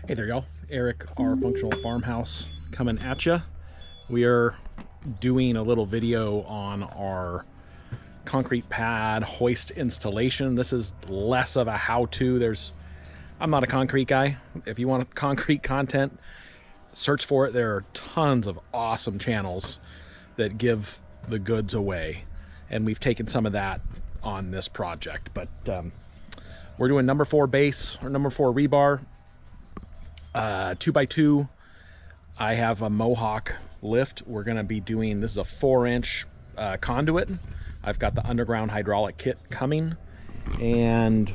Hey there, y'all. Eric, our functional farmhouse, coming at you. We are doing a little video on our concrete pad hoist installation. This is less of a how-to. I'm not a concrete guy. If you want concrete content, search for it. There are tons of awesome channels that give the goods away, and we've taken some of that on this project. But we're doing number 4 base or number 4 rebar. 2x2. I have a Mohawk lift. We're going to be doing, this is a 4-inch conduit. I've got the underground hydraulic kit coming, and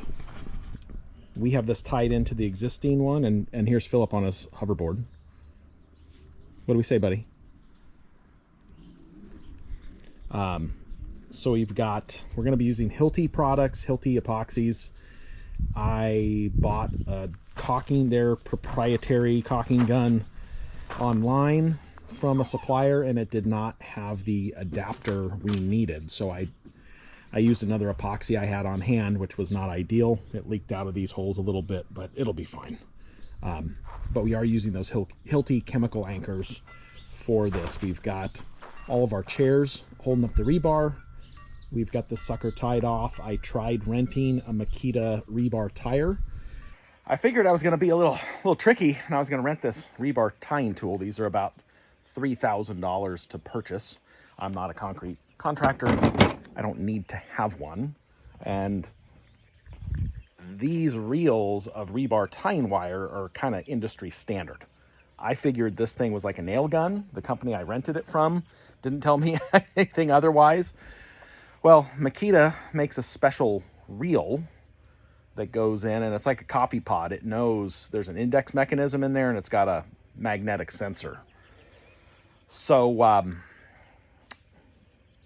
we have this tied into the existing one, and here's Philip on his hoverboard. What do we say, buddy? So we're going to be using Hilti products, Hilti epoxies. I bought their proprietary caulking gun online from a supplier, and it did not have the adapter we needed. So I used another epoxy I had on hand, which was not ideal. It leaked out of these holes a little bit, but it'll be fine. But we are using those Hilti chemical anchors for this. We've got all of our chairs holding up the rebar. We've got the sucker tied off. I tried renting a Makita rebar tire. I figured I was going to be a little tricky, and I was going to rent this rebar tying tool. These are about $3,000 to purchase. I'm not a concrete contractor. I don't need to have one. And these reels of rebar tying wire are kind of industry standard. I figured this thing was like a nail gun. The company I rented it from didn't tell me anything otherwise. Well, Makita makes a special reel that goes in, and it's like a coffee pot. It knows there's an index mechanism in there, and it's got a magnetic sensor. So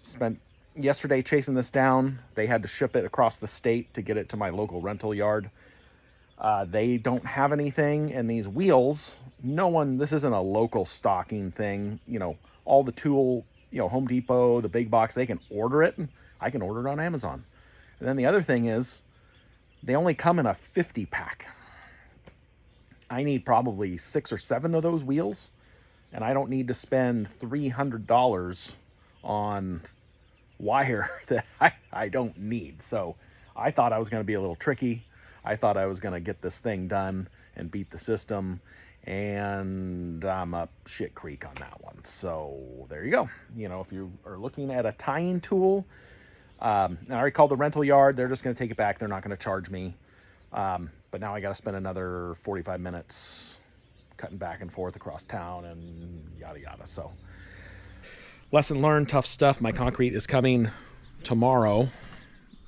spent yesterday chasing this down. They had to ship it across the state to get it to my local rental yard. They don't have anything, and these wheels, this isn't a local stocking thing. You know, all the tool, Home Depot, the big box, they can order it. I can order it on Amazon. And then the other thing is, they only come in a 50 pack. I need probably 6 or 7 of those wheels, and I don't need to spend $300 on wire that I don't need. So I thought I was going to be a little tricky. I thought I was going to get this thing done and beat the system, and I'm up shit creek on that one. So there you go. If you are looking at a tying tool, and I already called the rental yard. They're just going to take it back. They're not going to charge me. But now I got to spend another 45 minutes cutting back and forth across town and yada yada. So lesson learned, tough stuff. My concrete is coming tomorrow,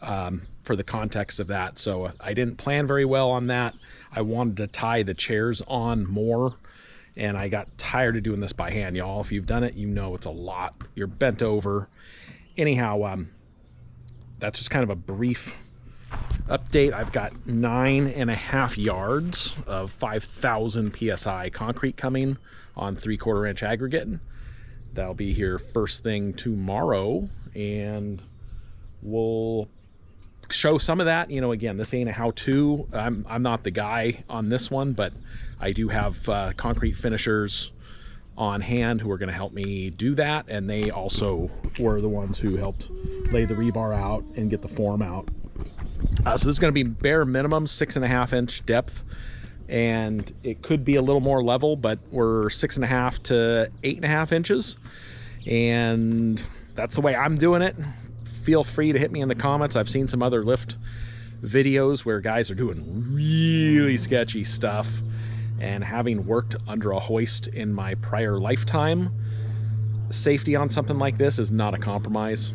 for the context of that. So I didn't plan very well on that. I wanted to tie the chairs on more, and I got tired of doing this by hand, y'all. If you've done it, it's a lot. You're bent over. Anyhow, that's just kind of a brief update. I've got 9.5 yards of 5,000 PSI concrete coming on 3/4 inch aggregate. That'll be here first thing tomorrow, and we'll show some of that. Again, this ain't a how-to. I'm not the guy on this one, but I do have concrete finishers on hand who are going to help me do that, and they also were the ones who helped lay the rebar out and get the form out. So this is going to be bare minimum 6.5 inch depth, and it could be a little more level, but we're 6.5 to 8.5 inches, and that's the way I'm doing it. Feel free to hit me in the comments. I've seen some other lift videos where guys are doing really sketchy stuff, and having worked under a hoist in my prior lifetime, safety on something like this is not a compromise.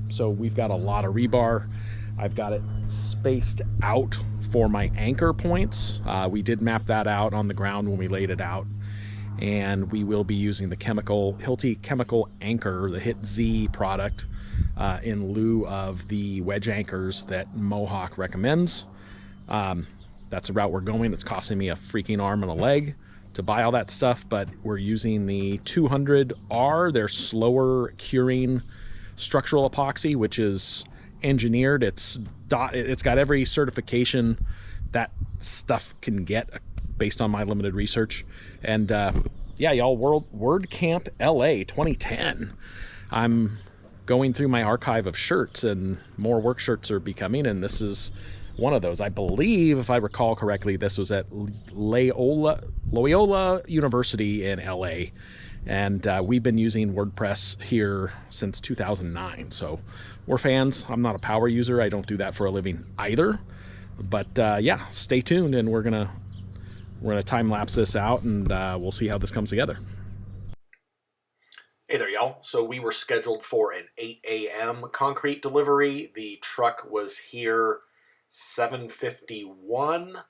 So we've got a lot of rebar. I've got it spaced out for my anchor points. We did map that out on the ground when we laid it out, and we will be using the Hilti chemical anchor, the Hit Z product, in lieu of the wedge anchors that Mohawk recommends. That's the route we're going. It's costing me a freaking arm and a leg to buy all that stuff, but we're using the 200R, their slower curing structural epoxy, which is engineered. It's got every certification that stuff can get based on my limited research. And yeah, y'all, WordCamp LA 2010. I'm going through my archive of shirts, and more work shirts are becoming, and this is one of those. I believe, if I recall correctly, this was at Loyola University in LA, and we've been using WordPress here since 2009, so we're fans. I'm not a power user. I don't do that for a living either, but yeah, stay tuned, and we're gonna time lapse this out, and we'll see how this comes together. Hey there, y'all. So we were scheduled for an 8 a.m. concrete delivery. The truck was here 7:51.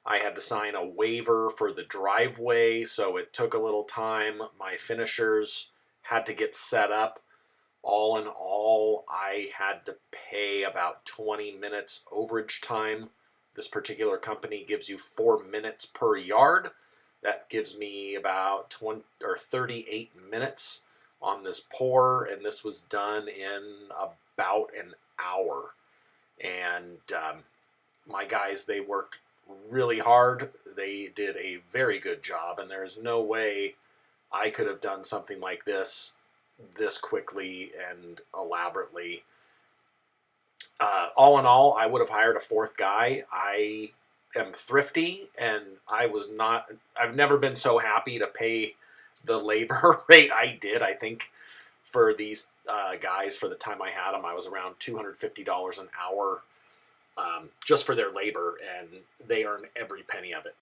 I had to sign a waiver for the driveway, so it took a little time. My finishers had to get set up. All in all, I had to pay about 20 minutes overage time. This particular company gives you 4 minutes per yard. That gives me about 20 or 38 minutes on this pour, and this was done in about an hour. And my guys, they worked really hard. They did a very good job, and there's no way I could have done something like this quickly and elaborately. All in all, I would have hired a fourth guy. I am thrifty, and I've never been so happy to pay the labor rate I did. I think for these guys, for the time I had them, I was around $250 an hour just for their labor, and they earn every penny of it.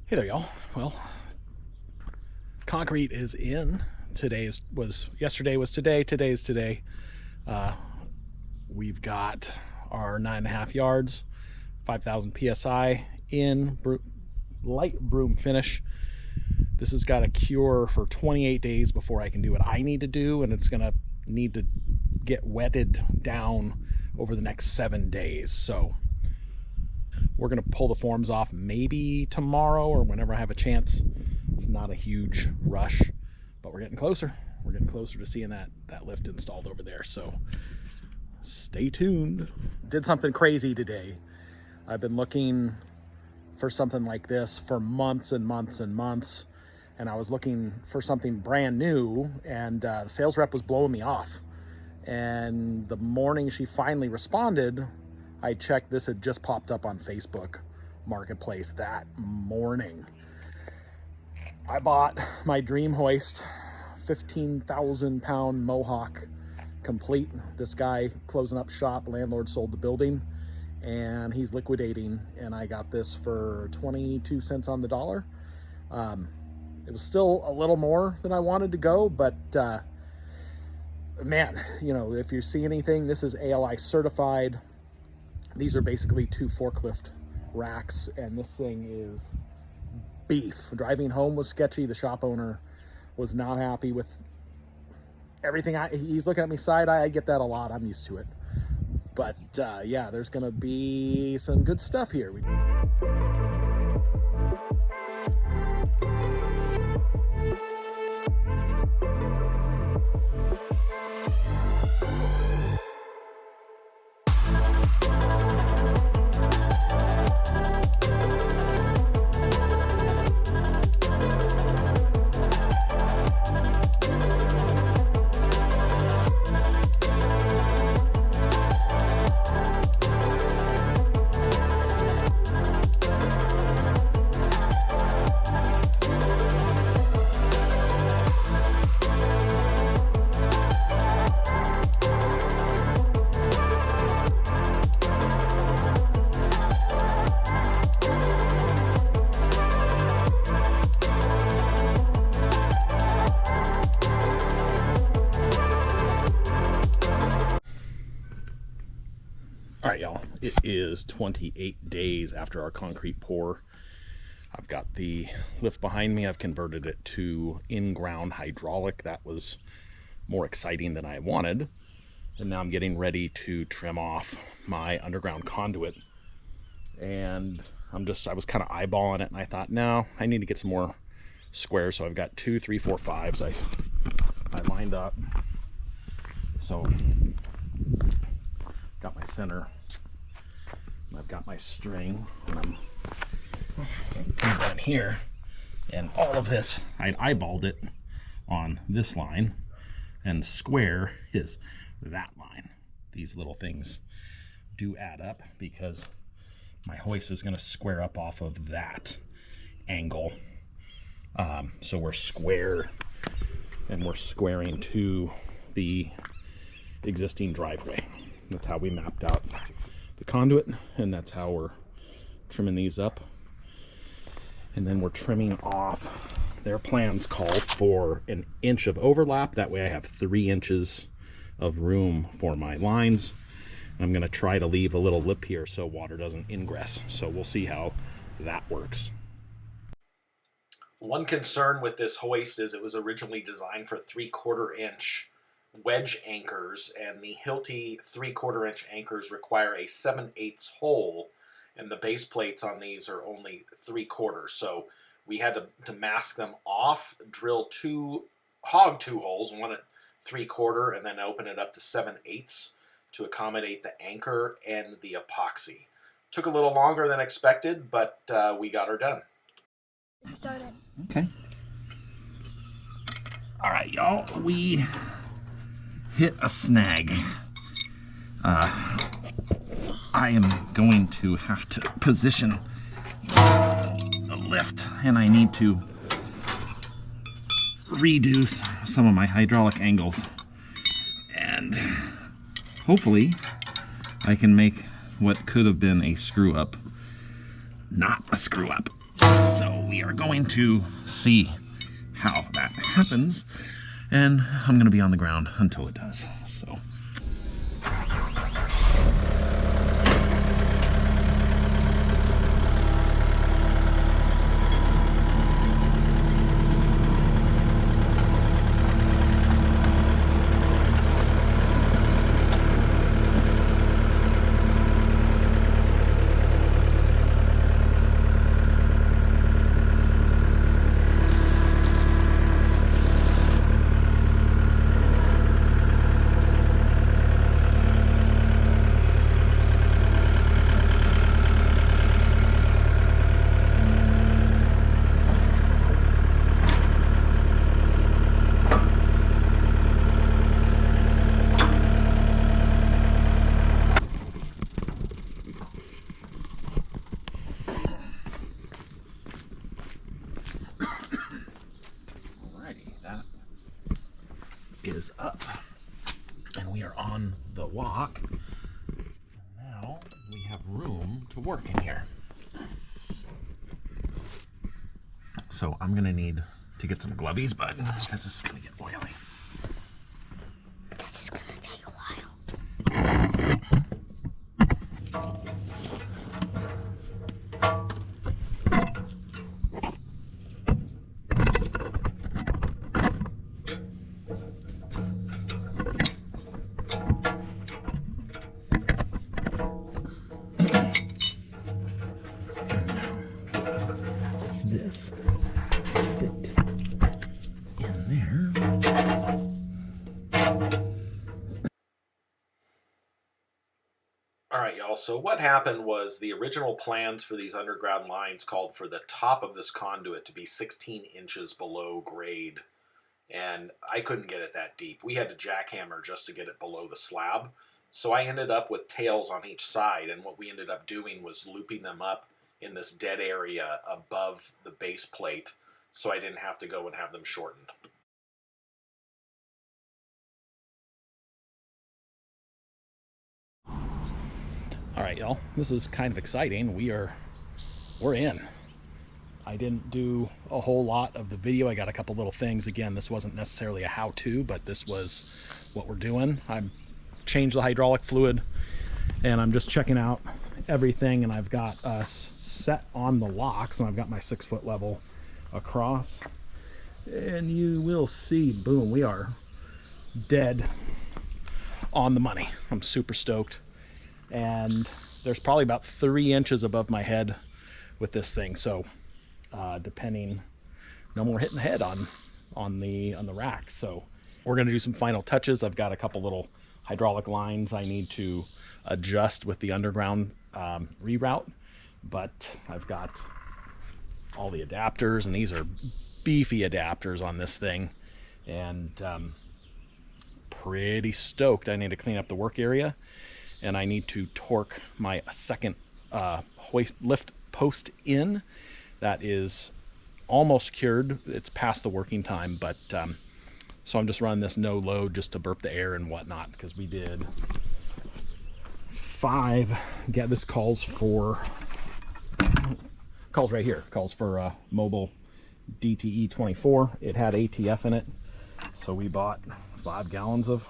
Hey there, y'all. Well, concrete is in. Yesterday was today. Today is today. We've got our 9.5 yards, 5,000 PSI in, light broom finish. This has got a cure for 28 days before I can do what I need to do, and it's gonna need to get wetted down over the next 7 days. So we're going to pull the forms off maybe tomorrow or whenever I have a chance. It's not a huge rush, but we're getting closer. We're getting closer to seeing that lift installed over there. So stay tuned. Did something crazy today. I've been looking for something like this for months and months and months. And I was looking for something brand new, and the sales rep was blowing me off. And the morning she finally responded, I checked, this had just popped up on Facebook Marketplace that morning. I bought my dream hoist, 15,000 pound Mohawk complete. This guy closing up shop, landlord sold the building, and he's liquidating, and I got this for 22 cents on the dollar. It was still a little more than I wanted to go, but man, you know, if you see anything, this is ALI certified. These are basically 2 forklift racks, and this thing is beef. Driving home was sketchy. The shop owner was not happy with everything. He's looking at me side eye. I get that a lot. I'm used to it. But yeah, there's gonna be some good stuff here. is 28 days after our concrete pour. I've got the lift behind me. I've converted it to in-ground hydraulic. That was more exciting than I wanted. And now I'm getting ready to trim off my underground conduit. And I was kind of eyeballing it, and I thought, no, I need to get some more squares. So I've got 2, 3, 4, 5s I lined up. So got my center. I've got my string, and I'm down here, and all of this, I eyeballed it on this line, and square is that line. These little things do add up because my hoist is going to square up off of that angle. So we're square, and we're squaring to the existing driveway. That's how we mapped out the conduit, and that's how we're trimming these up. And then we're trimming off. Their plans call for 1 inch of overlap. That way I have 3 inches of room for my lines. And I'm going to try to leave a little lip here so water doesn't ingress. So we'll see how that works. One concern with this hoist is it was originally designed for 3/4 inch wedge anchors, and the Hilti 3/4 inch anchors require a 7/8 hole, and the base plates on these are only 3/4. So we had to mask them off, drill 2 holes, one at 3/4, and then open it up to 7/8 to accommodate the anchor and the epoxy. Took a little longer than expected, but we got her done. Started. Okay. All right, y'all. We hit a snag. I am going to have to position the lift, and I need to redo some of my hydraulic angles, and hopefully I can make what could have been a screw up not a screw up. So we are going to see how that happens, and I'm going to be on the ground until it does. So is up, and we are on the walk. Now we have room to work in here. So I'm gonna need to get some glovies, but because this is gonna get oily. This is gonna take a while. This fit in there. All right, y'all. So what happened was the original plans for these underground lines called for the top of this conduit to be 16 inches below grade. And I couldn't get it that deep. We had to jackhammer just to get it below the slab. So I ended up with tails on each side. And what we ended up doing was looping them up in this dead area above the base plate, so I didn't have to go and have them shortened. All right, y'all, this is kind of exciting. We're in. I didn't do a whole lot of the video. I got a couple little things. Again, this wasn't necessarily a how-to, but this was what we're doing. I changed the hydraulic fluid, and I'm just checking out everything, and I've got us set on the locks, and I've got my 6-foot level across, and you will see, boom, we are dead on the money. I'm super stoked, and there's probably about 3 inches above my head with this thing, so depending, no more hitting the head on the rack. So we're going to do some final touches. I've got a couple little hydraulic lines I need to adjust with the underground reroute, but I've got all the adapters, and these are beefy adapters on this thing, and pretty stoked. I need to clean up the work area, and I need to torque my second lift post in. That is almost cured. It's past the working time, but so I'm just running this no load just to burp the air and whatnot, because we did 5. This calls right here, calls for mobile DTE 24. It had ATF in it, so we bought 5 gallons of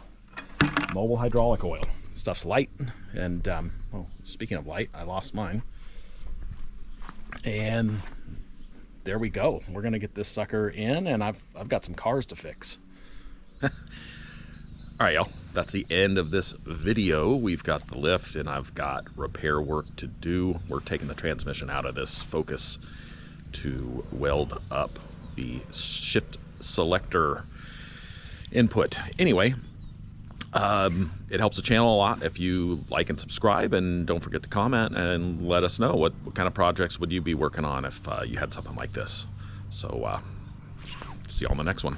mobile hydraulic oil. Stuff's light, and well, speaking of light, I lost mine, and there we go. We're gonna get this sucker in, and I've got some cars to fix. All right, y'all, that's the end of this video. We've got the lift, and I've got repair work to do. We're taking the transmission out of this Focus to weld up the shift selector input. Anyway, it helps the channel a lot if you like and subscribe, and don't forget to comment and let us know what kind of projects would you be working on if you had something like this. So see you on the next one.